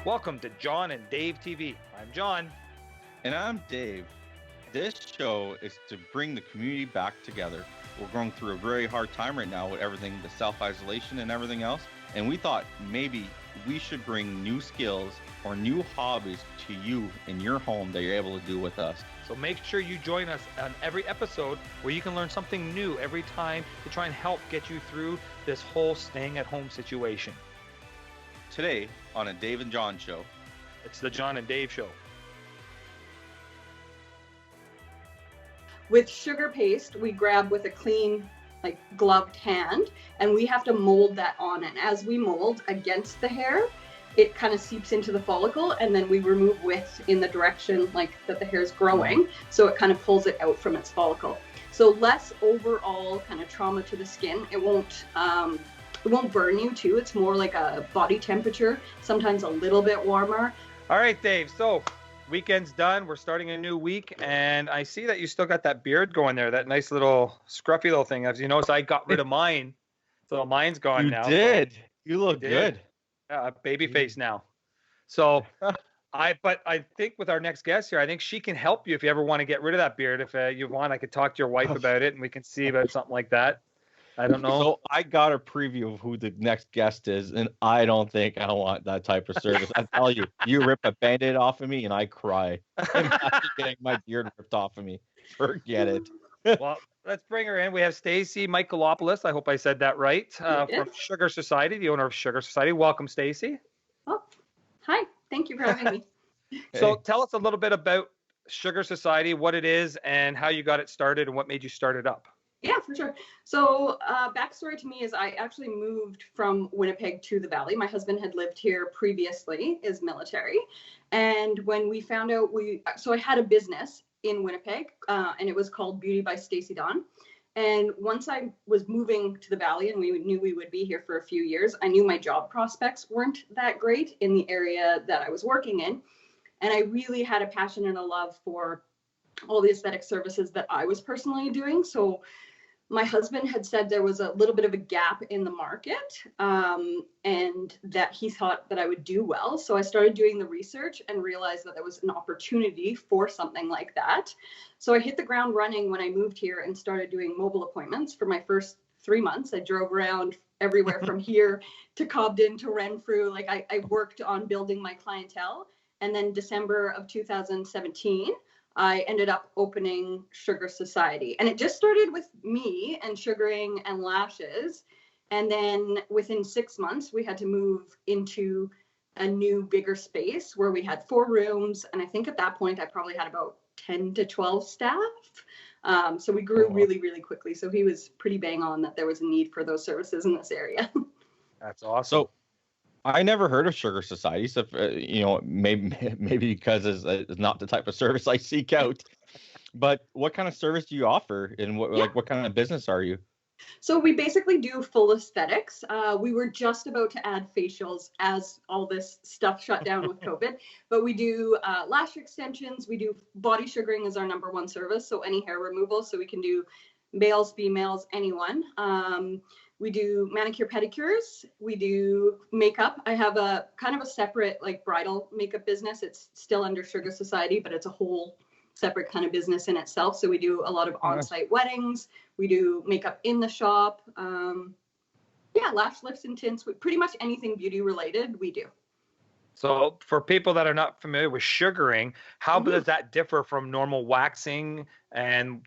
Welcome to John and Dave TV. I'm John. And I'm Dave. This show is to bring the community back together. We're going through a very hard time right now with everything, the self-isolation and everything else. And we thought maybe we should bring new skills or new hobbies to you in your home that you're able to do with us. So make sure you join us on every episode where you can learn something new every time to try and help get you through this whole staying at home situation. Today on a Dave and John show. It's the John and Dave show. With sugar paste, we grab with a clean, gloved hand, and we have to mold that on. And as we mold against the hair, it kind of seeps into the follicle, and then we remove width in the direction that the hair is growing, so it kind of pulls it out from its follicle. So less overall kind of trauma to the skin. It won't burn you too. It's more like a body temperature, sometimes a little bit warmer. All right, Dave. So weekend's done. We're starting a new week, and I see that you still got that beard going there, that nice little scruffy little thing. As you notice, I got rid of mine, so mine's gone now. You did. You look good. Yeah, baby face now. So I think with our next guest here, I think she can help you if you ever want to get rid of that beard. If you want, I could talk to your wife about it, and we can see about something like that. I don't know. So I got a preview of who the next guest is, and I don't think I want that type of service. I tell you, you rip a Band-Aid off of me, and I cry. I'm not getting my beard ripped off of me. Forget it. Well, let's bring her in. We have Stacey Michalopoulos. I hope I said that right. From Sugar Society, the owner of Sugar Society. Welcome, Stacey. Oh, hi. Thank you for having me. So tell us a little bit about Sugar Society, what it is, and how you got it started, and what made you start it up. Yeah, for sure. So backstory to me is I actually moved from Winnipeg to the Valley. My husband had lived here previously, is military. And when we found out, so I had a business in Winnipeg, and it was called Beauty by Stacey Dawn. And once I was moving to the Valley and we knew we would be here for a few years, I knew my job prospects weren't that great in the area that I was working in. And I really had a passion and a love for all the aesthetic services that I was personally doing. So my husband had said there was a little bit of a gap in the market, and that he thought that I would do well. So I started doing the research and realized that there was an opportunity for something like that. So I hit the ground running when I moved here and started doing mobile appointments for my first 3 months. I drove around everywhere from here to Cobden to Renfrew. I worked on building my clientele. And then December of 2017, I ended up opening Sugar Society. And it just started with me and sugaring and lashes. And then within 6 months, we had to move into a new, bigger space where we had 4 rooms. And I think at that point, I probably had about 10 to 12 staff. So we grew really, really quickly. So he was pretty bang on that there was a need for those services in this area. That's awesome. So I never heard of Sugar Society, so maybe because it's not the type of service I seek out. But what kind of service do you offer, and what kind of business are you? So we basically do full aesthetics. We were just about to add facials as all this stuff shut down with COVID, but we do lash extensions. We do body sugaring as our number one service, so any hair removal. So we can do males, females, anyone. We do manicure pedicures. We do makeup. I have a kind of a separate bridal makeup business. It's still under Sugar Society, but it's a whole separate kind of business in itself. So we do a lot of on-site weddings. We do makeup in the shop. Lash lifts and tints. Pretty much anything beauty related, we do. So for people that are not familiar with sugaring, how does that differ from normal waxing? And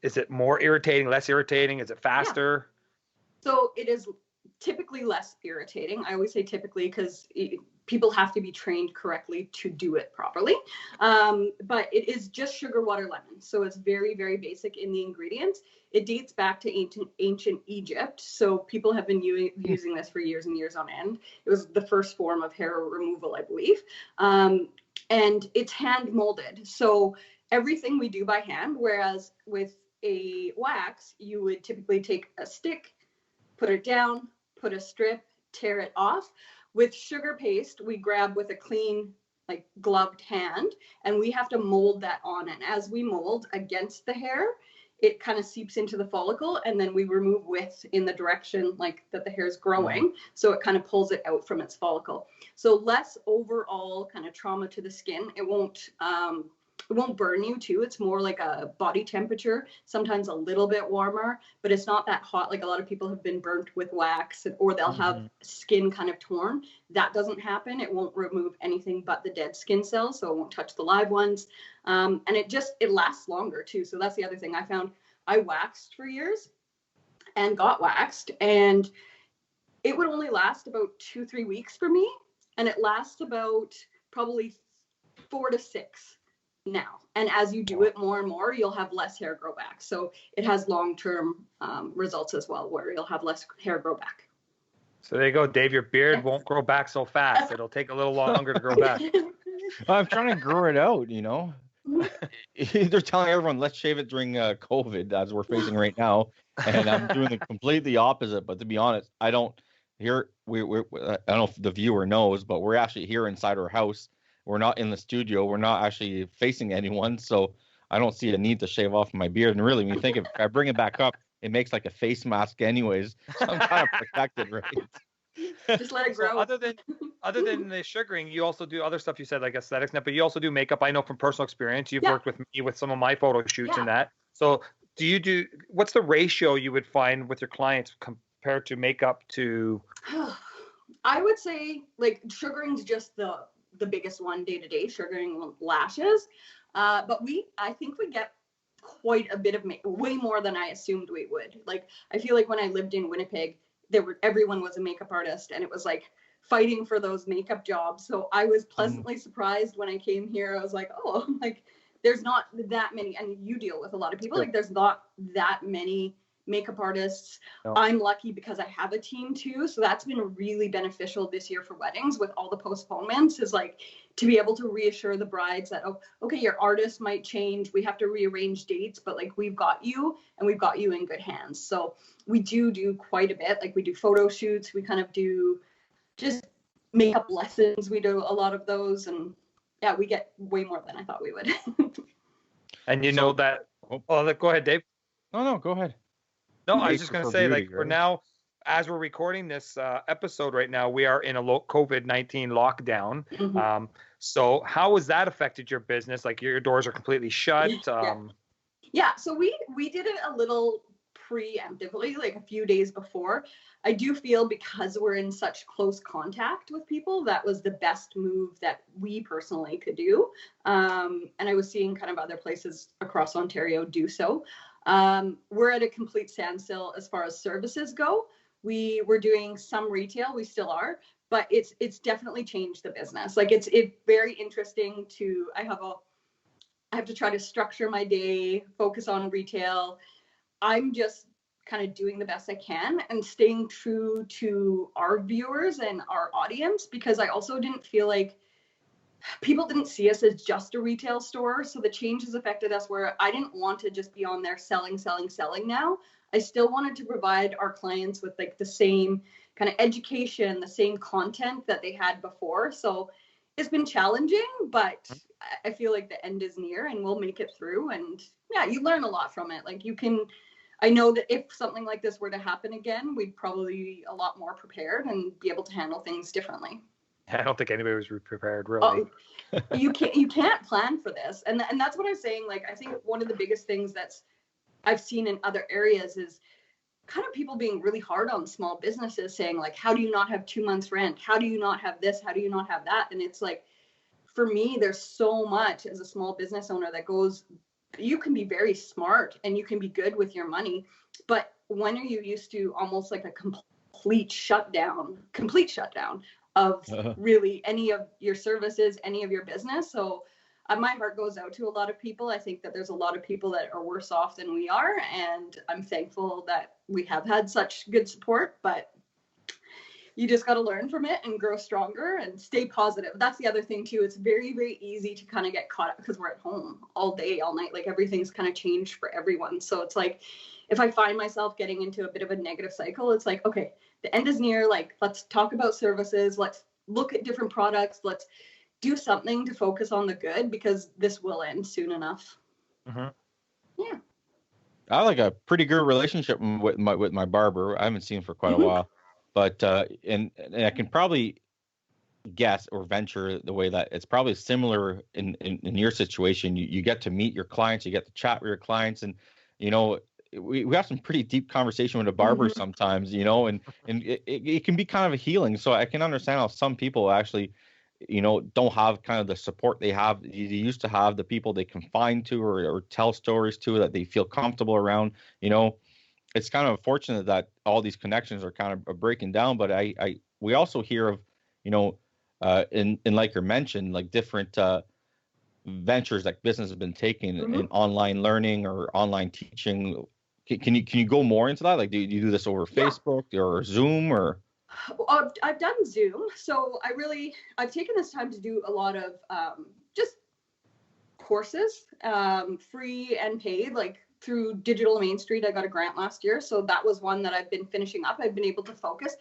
is it more irritating, less irritating? Is it faster? Yeah. So it is typically less irritating. I always say typically because people have to be trained correctly to do it properly. But it is just sugar, water, lemon. So it's very, very basic in the ingredients. It dates back to ancient Egypt. So people have been using this for years and years on end. It was the first form of hair removal, I believe. And it's hand molded. So everything we do by hand, whereas with a wax, you would typically take a stick, put it down, put a strip, tear it off. With sugar paste, we grab with a clean, gloved hand, and we have to mold that on. And as we mold against the hair, it kind of seeps into the follicle, and then we remove width in the direction like that the hair is growing. So it kind of pulls it out from its follicle. So less overall kind of trauma to the skin. It won't burn you too. It's more like a body temperature, sometimes a little bit warmer, but it's not that hot. Like a lot of people have been burnt with wax, or they'll have skin kind of torn. That doesn't happen. It won't remove anything but the dead skin cells, so it won't touch the live ones. And it lasts longer too. So that's the other thing I found. I waxed for years and got waxed, and it would only last about 2-3 weeks for me. And it lasts about probably 4 to 6 now. And as you do it more and more, you'll have less hair grow back. So it has long-term results as well, where you'll have less hair grow back. So there you go, Dave. Your beard won't grow back so fast. It'll take a little longer to grow back. I'm trying to grow it out, you know. They're telling everyone, let's shave it during COVID, as we're facing right now. And I'm doing the completely opposite. But to be honest, I don't here. I don't know if the viewer knows, but we're actually here inside our house. We're not in the studio. We're not actually facing anyone. So I don't see a need to shave off my beard. And really, when you think if I bring it back up, it makes like a face mask anyways. So I'm kind of protected, right? Just let it grow. So other than the sugaring, you also do other stuff. You said like aesthetics, but you also do makeup. I know from personal experience, you've worked with me with some of my photo shoots and that. So what's the ratio you would find with your clients compared to makeup to? I would say like sugaring's just the biggest one day to day, sugaring lashes. But I think we get quite a bit of way more than I assumed we would. Like, I feel like when I lived in Winnipeg, everyone was a makeup artist, and it was like fighting for those makeup jobs. So I was pleasantly surprised when I came here. I was like, oh, like there's not that many, and you deal with a lot of people. Like there's not that many makeup artists. No. I'm lucky because I have a team too. So that's been really beneficial this year for weddings with all the postponements, is like to be able to reassure the brides that, oh, okay, your artist might change. We have to rearrange dates, but like we've got you, and we've got you in good hands. So we do quite a bit. Like we do photo shoots. We kind of do just makeup lessons. We do a lot of those, and yeah, we get way more than I thought we would. And you know that, go ahead, Dave. No, go ahead. No, I was just going to say, like, we're now, as we're recording this episode right now, we are in a COVID-19 lockdown. So how has that affected your business? Like, your doors are completely shut. Yeah, so we did it a little preemptively, like a few days before. I do feel because we're in such close contact with people, that was the best move that we personally could do. And I was seeing kind of other places across Ontario do so. We're at a complete standstill as far as services go. We were doing some retail, we still are, but it's definitely changed the business. Like it's very interesting I have to try to structure my day, focus on retail. I'm just kind of doing the best I can and staying true to our viewers and our audience, because I also didn't feel like people didn't see us as just a retail store. So the change has affected us where I didn't want to just be on there selling now. I still wanted to provide our clients with like the same kind of education, the same content that they had before. So it's been challenging, but I feel like the end is near and we'll make it through. And yeah, you learn a lot from it. Like I know that if something like this were to happen again, we'd probably be a lot more prepared and be able to handle things differently. I don't think anybody was prepared, really. You can't plan for this, and that's what I'm saying. Like, I think one of the biggest things I've seen in other areas is kind of people being really hard on small businesses, saying like, how do you not have 2 months rent? How do you not have this? How do you not have that? And it's like, for me, there's so much as a small business owner that goes. You can be very smart and you can be good with your money, but when are you used to almost like a complete shutdown of really any of your services, any of your business? So my heart goes out to a lot of people. I think that there's a lot of people that are worse off than we are, and I'm thankful that we have had such good support, but you just got to learn from it and grow stronger and stay positive. That's the other thing too. It's very, very easy to kind of get caught up because we're at home all day, all night. Like everything's kind of changed for everyone. So it's like, if I find myself getting into a bit of a negative cycle, it's like, okay, the end is near. Like, let's talk about services. Let's look at different products. Let's do something to focus on the good, because this will end soon enough. Mm-hmm. Yeah. I have like a pretty good relationship with my barber. I haven't seen him for quite a while, but and I can probably guess or venture the way that it's probably similar in your situation. You get to meet your clients, you get to chat with your clients, and you know we have some pretty deep conversation with a barber sometimes, you know, and it can be kind of a healing. So I can understand how some people actually, you know, don't have kind of the support they have. You used to have the people they confine to or tell stories to that they feel comfortable around. You know, it's kind of unfortunate that all these connections are kind of breaking down. But we also hear of, you know, in like you mentioned, like different ventures that business has been taking in online learning or online teaching. Can you go more into that? Like, do you do this over Facebook or Zoom or? I've done Zoom. So I've taken this time to do a lot of just courses, free and paid, like through Digital Main Street. I got a grant last year. So that was one that I've been finishing up. I've been able to focus.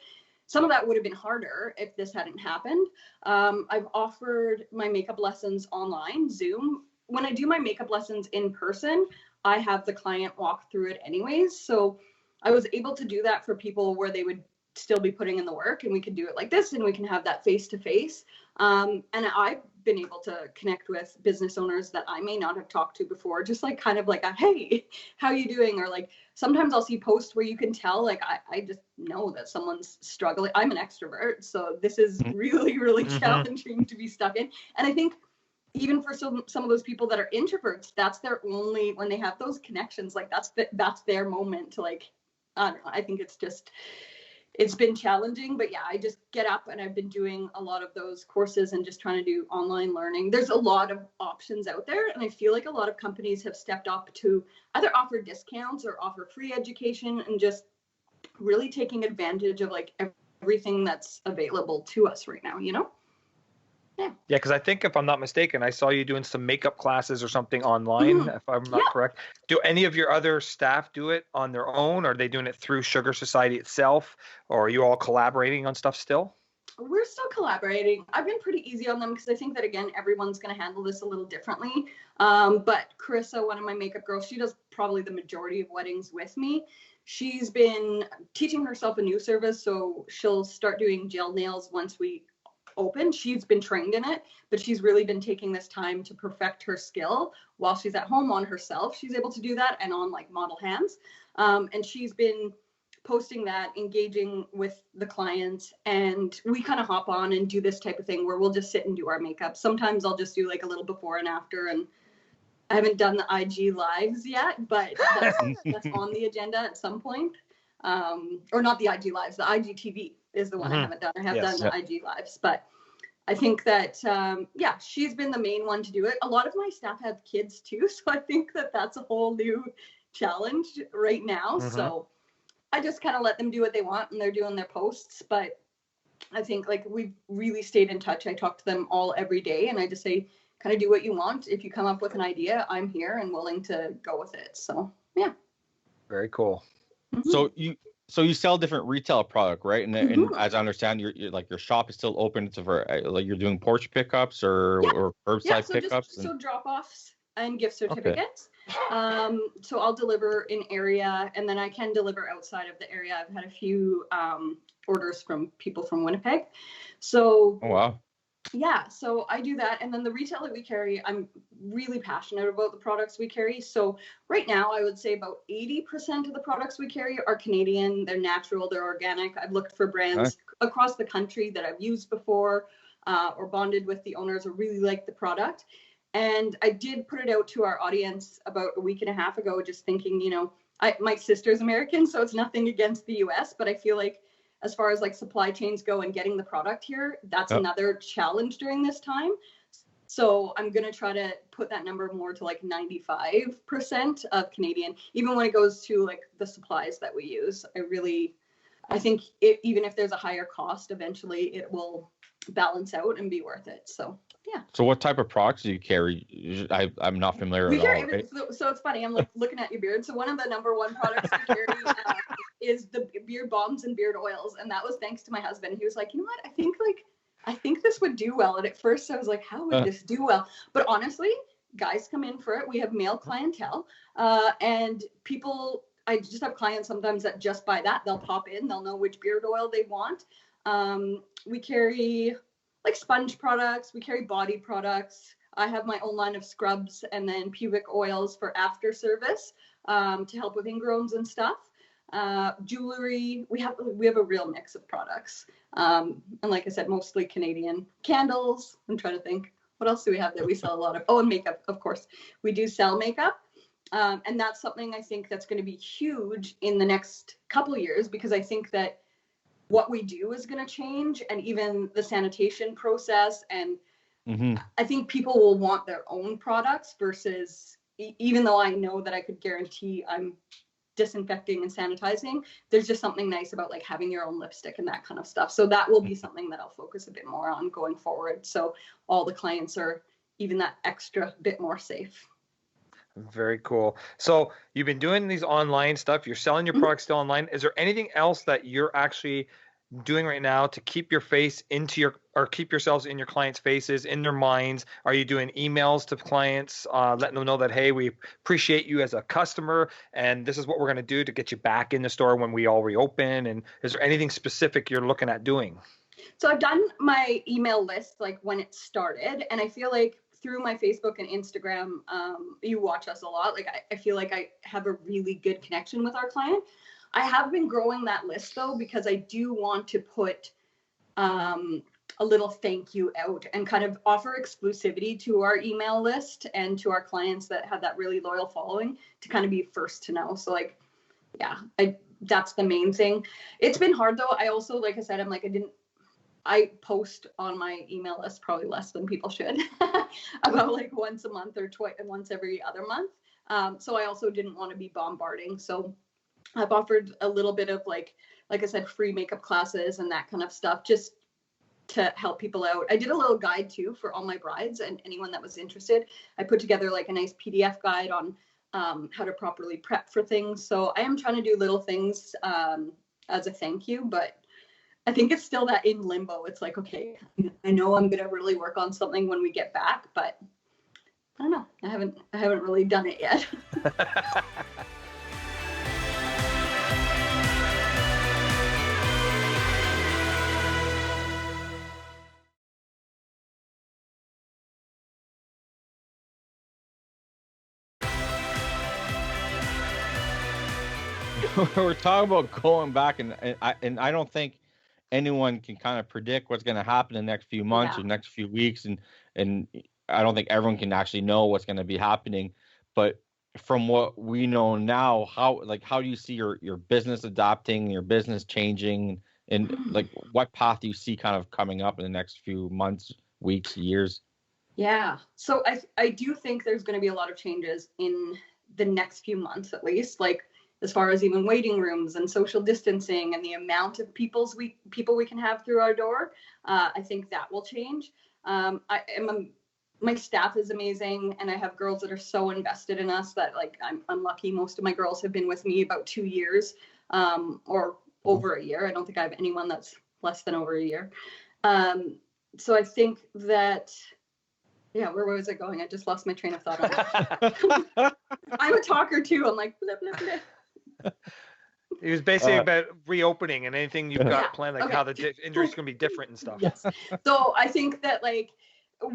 Some of that would have been harder if this hadn't happened. I've offered my makeup lessons online, Zoom. When I do my makeup lessons in person, I have the client walk through it anyways. So I was able to do that for people where they would still be putting in the work, and we could do it like this, and we can have that face to face. And I've been able to connect with business owners that I may not have talked to before, just like kind of like a, hey, how you doing? Or like sometimes I'll see posts where you can tell, like I just know that someone's struggling. I'm an extrovert, so this is really, really challenging to be stuck in. And I think even for some of those people that are introverts, that's their only, when they have those connections, like that's their moment to, like, I don't know. I think it's been challenging, but yeah, I just get up and I've been doing a lot of those courses and just trying to do online learning. There's a lot of options out there, and I feel like a lot of companies have stepped up to either offer discounts or offer free education and just really taking advantage of like everything that's available to us right now, you know? Yeah, because I think if I'm not mistaken, I saw you doing some makeup classes or something online, if I'm not correct. Do any of your other staff do it on their own? Or are they doing it through Sugar Society itself? Or are you all collaborating on stuff still? We're still collaborating. I've been pretty easy on them because I think that, again, everyone's going to handle this a little differently. But Carissa, one of my makeup girls, she does probably the majority of weddings with me. She's been teaching herself a new service, so she'll start doing gel nails once we open. She's been trained in it, but she's really been taking this time to perfect her skill while she's at home on herself. She's able to do that and on like model hands. And she's been posting that, engaging with the clients, and we kind of hop on and do this type of thing where we'll just sit and do our makeup. Sometimes I'll just do like a little before and after, and I haven't done the IG lives yet, but that's on the agenda at some point. Or not the IG lives, the IGTV is the one I haven't done. I have done the IG lives, but I think that, she's been the main one to do it. A lot of my staff have kids too, so I think that that's a whole new challenge right now. So I just kind of let them do what they want, and they're doing their posts. But I think like we've really stayed in touch. I talk to them all every day, and I just say, kind of do what you want. If you come up with an idea, I'm here and willing to go with it. So yeah. Very cool. So you sell different retail product, right? And as I understand, you're like your shop is still open. It's for like you're doing porch pickups or curbside pickups. So drop offs and gift certificates. So I'll deliver in area, and then I can deliver outside of the area. I've had a few orders from people from Winnipeg. So yeah, so I do that. And then the retail that we carry, I'm really passionate about the products we carry. So right now, I would say about 80% of the products we carry are Canadian. They're natural, they're organic. I've looked for brands across the country that I've used before or bonded with the owners or really like the product. And I did put it out to our audience about a week and a half ago, just thinking, you know, my sister's American, so it's nothing against the US, but I feel like as far as like supply chains go and getting the product here, that's another challenge during this time. So I'm going to try to put that number more to like 95% of Canadian, even when it goes to like the supplies that we use. I think even if there's a higher cost, eventually it will balance out and be worth it. So yeah. So what type of products do you carry? I'm not familiar at all. Right? So it's funny. I'm like looking at your beard. So one of the number one products we carry is the beard balms and beard oils. And that was thanks to my husband. He was like, you know what? I think this would do well. And at first I was like, how would this do well? But honestly, guys come in for it. We have male clientele, and people. I just have clients sometimes that just buy that. They'll pop in. They'll know which beard oil they want. We carry like sponge products. We carry body products. I have my own line of scrubs and then pubic oils for after service to help with ingrowns and stuff. Jewelry. We have a real mix of products. And like I said, mostly Canadian. Candles. I'm trying to think. What else do we have that we sell a lot of? Oh, and makeup, of course. We do sell makeup. And that's something I think that's going to be huge in the next couple of years, because I think that what we do is going to change, and even the sanitation process. And I think people will want their own products versus, even though I know that I could guarantee I'm disinfecting and sanitizing, there's just something nice about like having your own lipstick and that kind of stuff. So that will be something that I'll focus a bit more on going forward. So all the clients are even that extra bit more safe. Very cool. So you've been doing these online stuff. You're selling your products still online. Is there anything else that you're actually doing right now to keep your face or keep yourselves in your clients' faces, in their minds? Are you doing emails to clients, letting them know that, hey, we appreciate you as a customer, and this is what we're going to do to get you back in the store when we all reopen? And is there anything specific you're looking at doing? So I've done my email list like when it started, and I feel like through my Facebook and Instagram, you watch us a lot. Like I feel like I have a really good connection with our client. I have been growing that list though, because I do want to put a little thank you out and kind of offer exclusivity to our email list and to our clients that have that really loyal following to kind of be first to know. So like, yeah, that's the main thing. It's been hard though. I also, like I said, I post on my email list probably less than people should, about like once a month or once every other month. So I also didn't want to be bombarding. So I've offered a little bit of like I said, free makeup classes and that kind of stuff, just to help people out. I did a little guide too for all my brides and anyone that was interested. I put together like a nice PDF guide on how to properly prep for things. So I am trying to do little things as a thank you, but I think it's still that in limbo. It's like, okay, I know I'm going to really work on something when we get back, but I don't know. I haven't really done it yet. We're talking about going back, and I don't think anyone can kind of predict what's going to happen in the next few months or next few weeks, and I don't think everyone can actually know what's going to be happening. But from what we know now, how do you see your business adapting, your business changing, and like what path do you see kind of coming up in the next few months, weeks, years? Yeah. So I do think there's going to be a lot of changes in the next few months, at least, like as far as even waiting rooms and social distancing and the amount of people we can have through our door. I think that will change. My staff is amazing, and I have girls that are so invested in us that like I'm lucky. Most of my girls have been with me about 2 years or over a year. I don't think I have anyone that's less than over a year. So I think that, yeah, where was I going? I just lost my train of thought. I'm a talker too. I'm like, blah, blah, blah. It was basically about reopening and anything you've got planned, like how the injuries going to be different and stuff. Yes. So I think that like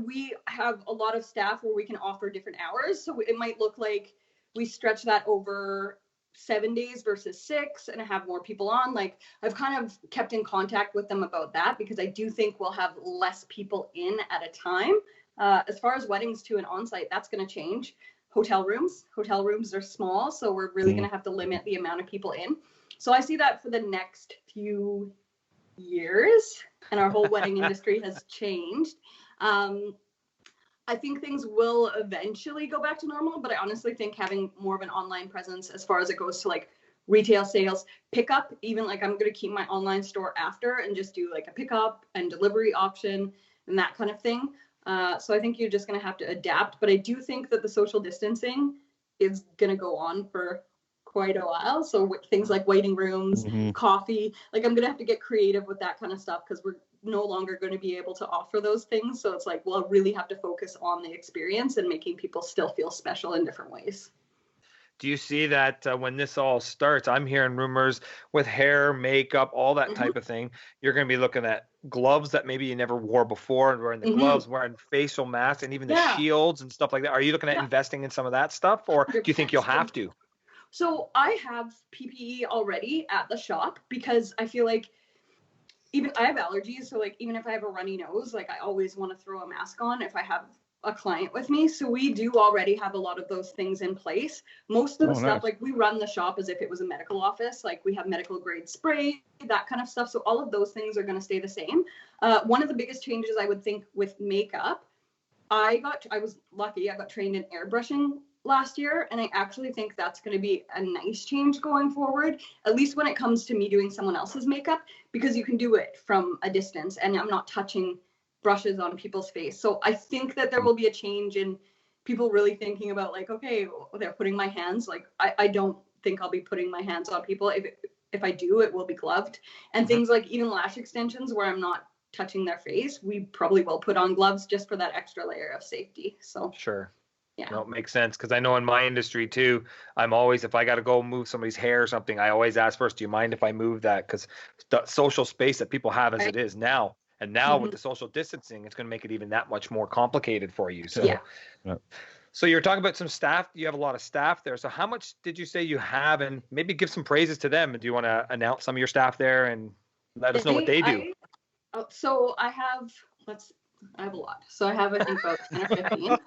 we have a lot of staff where we can offer different hours. So it might look like we stretch that over 7 days versus 6 and have more people on. Like I've kind of kept in contact with them about that, because I do think we'll have less people in at a time. As far as weddings too and on-site, that's going to change. Hotel rooms are small, so we're really going to have to limit the amount of people in. So I see that for the next few years, and our whole wedding industry has changed. I think things will eventually go back to normal, but I honestly think having more of an online presence as far as it goes to like retail sales, pickup, even like I'm going to keep my online store after and just do like a pickup and delivery option and that kind of thing. So I think you're just going to have to adapt, but I do think that the social distancing is going to go on for quite a while. So with things like waiting rooms, coffee, like I'm going to have to get creative with that kind of stuff, because no longer going to be able to offer those things. So it's like, well, I really have to focus on the experience and making people still feel special in different ways. Do you see that when this all starts, I'm hearing rumors with hair, makeup, all that type of thing. You're going to be looking at gloves that maybe you never wore before, and wearing the gloves, wearing facial masks, and even the shields and stuff like that. Are you looking at investing in some of that stuff, or do you think you'll have to? So I have PPE already at the shop because I feel like even I have allergies. So like, even if I have a runny nose, like I always want to throw a mask on if I have a client with me. So we do already have a lot of those things in place. Most of the stuff, like we run the shop as if it was a medical office. Like we have medical grade spray, that kind of stuff. So all of those things are going to stay the same. One of the biggest changes I would think with makeup, I was lucky. I got trained in airbrushing last year, and I actually think that's going to be a nice change going forward, at least when it comes to me doing someone else's makeup, because you can do it from a distance and I'm not touching brushes on people's face. So I think that there will be a change in people really thinking about like, okay, they're putting my hands, like I don't think I'll be putting my hands on people. If I do, it will be gloved. And things like even lash extensions where I'm not touching their face, we probably will put on gloves just for that extra layer of safety. So sure. Yeah. No, it makes sense, because I know in my industry too, I'm always, if I got to go move somebody's hair or something, I always ask first, do you mind if I move that? Because the social space that people have as it is now, and now with the social distancing, it's going to make it even that much more complicated for you. So, So you're talking about some staff. You have a lot of staff there. So how much did you say you have? And maybe give some praises to them. Do you want to announce some of your staff there and let us know what they do? So I have a lot. So I have, I think, about 10 or 15.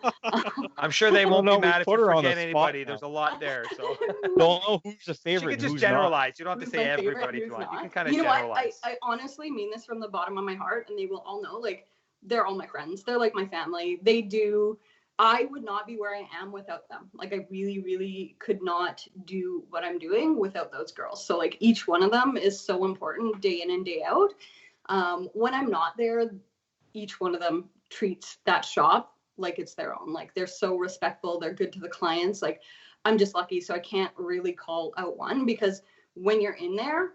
I'm sure they won't be mad if you forget anybody. There's a lot there. So don't know who's the favorite. You can just generalize. You don't have to say everybody if you want. You can kind of generalize. I honestly mean this from the bottom of my heart, and they will all know, like, they're all my friends. They're like my family. I would not be where I am without them. Like, I really, really could not do what I'm doing without those girls. So, like, each one of them is so important day in and day out. When I'm not there, each one of them treats that shop like it's their own. Like, they're so respectful. They're good to the clients. Like, I'm just lucky. So I can't really call out one, because when you're in there,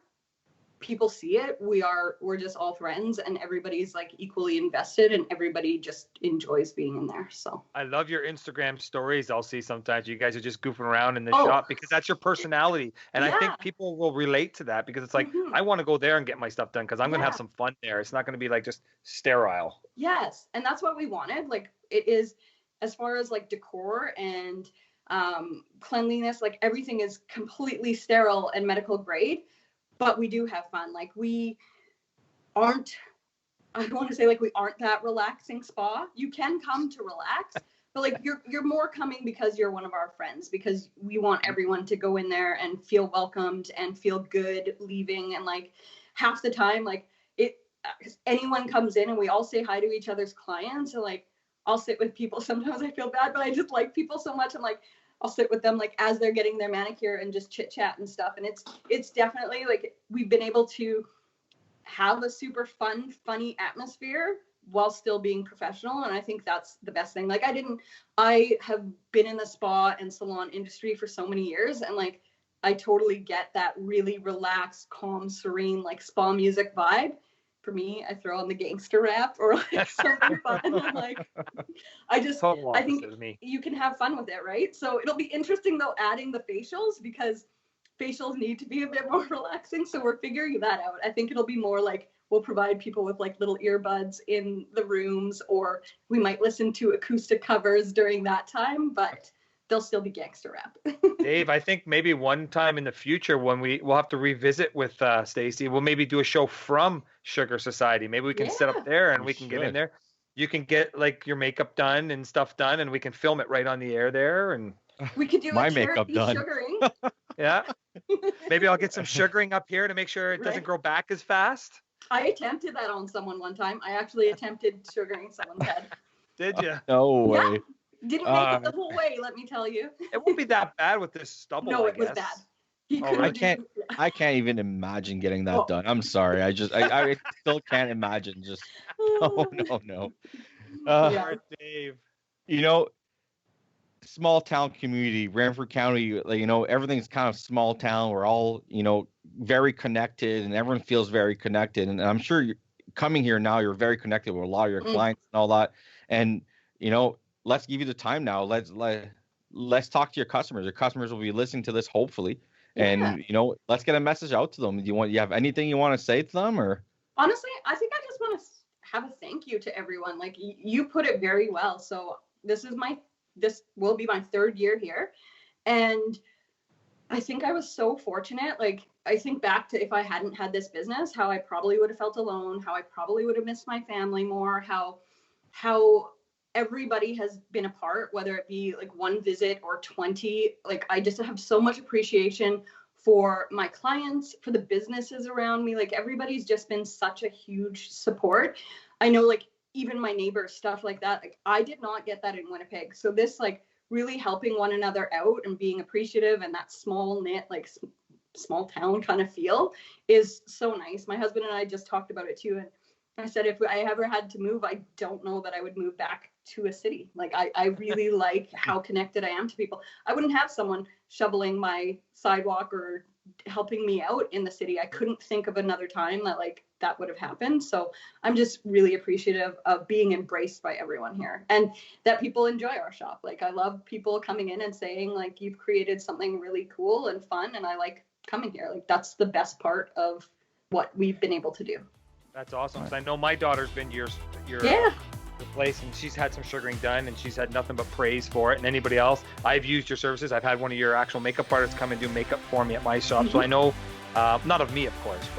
people see it. We're just all friends, and everybody's like equally invested, and everybody just enjoys being in there. So I love your Instagram stories. I'll see sometimes you guys are just goofing around in the shop, because that's your personality. And I think people will relate to that, because it's like, I want to go there and get my stuff done, because I'm going to have some fun there. It's not going to be like just sterile. Yes. And that's what we wanted. Like, it is, as far as like decor and cleanliness, like everything is completely sterile and medical grade. But we do have fun. Like, we aren't, I don't want to say like we aren't that relaxing spa. You can come to relax, but like you're more coming because you're one of our friends, because we want everyone to go in there and feel welcomed and feel good leaving. And like half the time, like anyone comes in and we all say hi to each other's clients. And like, I'll sit with people. Sometimes I feel bad, but I just like people so much. I'm like, I'll sit with them like as they're getting their manicure and just chit chat and stuff. And it's definitely like we've been able to have a super funny atmosphere while still being professional. And I think that's the best thing. Like, I have been in the spa and salon industry for so many years. And like, I totally get that really relaxed, calm, serene, like spa music vibe. For me, I throw on the gangster rap or like something fun. And like, I think you can have fun with it, right? So it'll be interesting though, adding the facials, because facials need to be a bit more relaxing. So we're figuring that out. I think it'll be more like we'll provide people with like little earbuds in the rooms, or we might listen to acoustic covers during that time, but they'll still be gangster rap. Dave, I think maybe one time in the future when we'll have to revisit with Stacey, we'll maybe do a show from Sugar Society. Maybe we can set up there and we can get in there. You can get like your makeup done and stuff done, and we can film it right on the air there. And we could do my makeup done. Sugaring. Yeah. Maybe I'll get some sugaring up here to make sure it doesn't grow back as fast. I attempted that on someone one time. I actually attempted sugaring someone's head. Did you? No way. Yeah. Didn't make it the whole way, let me tell you. It won't be that bad with this stubble. No, it was bad. I can't even imagine getting that done. I'm sorry. I still can't imagine. Just no. Dave. You know, small town community, Brantford County, like, you know, everything's kind of small town. We're all, you know, very connected, and everyone feels very connected. And I'm sure coming here now, you're very connected with a lot of your clients and all that. And, you know, let's give you the time now. Let's talk to your customers. Your customers will be listening to this, hopefully. Yeah. And, you know, let's get a message out to them. You have anything you want to say to them, or? Honestly, I think I just want to have a thank you to everyone. Like you put it very well. So this will be my 3rd year here. And I think I was so fortunate. Like I think back to if I hadn't had this business, how I probably would have felt alone, how I probably would have missed my family more, how everybody has been a part, whether it be like 1 visit or 20. Like I just have so much appreciation for my clients, for the businesses around me. Like everybody's just been such a huge support. I know like even my neighbors, stuff like that. Like I did not get that in Winnipeg. So this like really helping one another out and being appreciative and that small knit, like small town kind of feel is so nice. My husband and I just talked about it too. And I said, if I ever had to move, I don't know that I would move back to a city. Like I really like how connected I am to people. I wouldn't have someone shoveling my sidewalk or helping me out in the city. I couldn't think of another time that like that would have happened. So I'm just really appreciative of being embraced by everyone here and that people enjoy our shop. Like I love people coming in and saying like, you've created something really cool and fun. And I like coming here. Like that's the best part of what we've been able to do. That's awesome. Because I know my daughter's been your place, and she's had some sugaring done, and she's had nothing but praise for it. And anybody else, I've used your services. I've had one of your actual makeup artists come and do makeup for me at my shop. So I know, not of me, of course,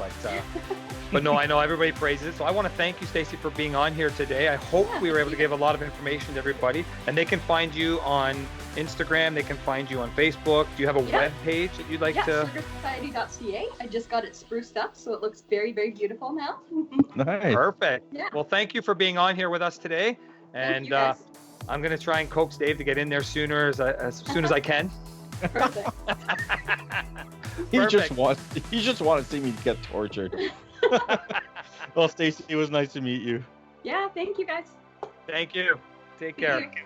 but no, I know everybody praises it. So I want to thank you, Stacey, for being on here today. I hope we were able to give a lot of information to everybody. And they can find you on Instagram. They can find you on Facebook. Do you have a web page that you'd like to? sugarsociety.ca. I just got it spruced up, so it looks very, very beautiful now. Nice. Perfect. Yeah. Well, thank you for being on here with us today. And I'm going to try and coax Dave to get in there as soon as I can. Perfect. He just wants to see me get tortured. Well, Stacey, it was nice to meet you. Yeah, thank you guys. Thank you. Take care. Thank you.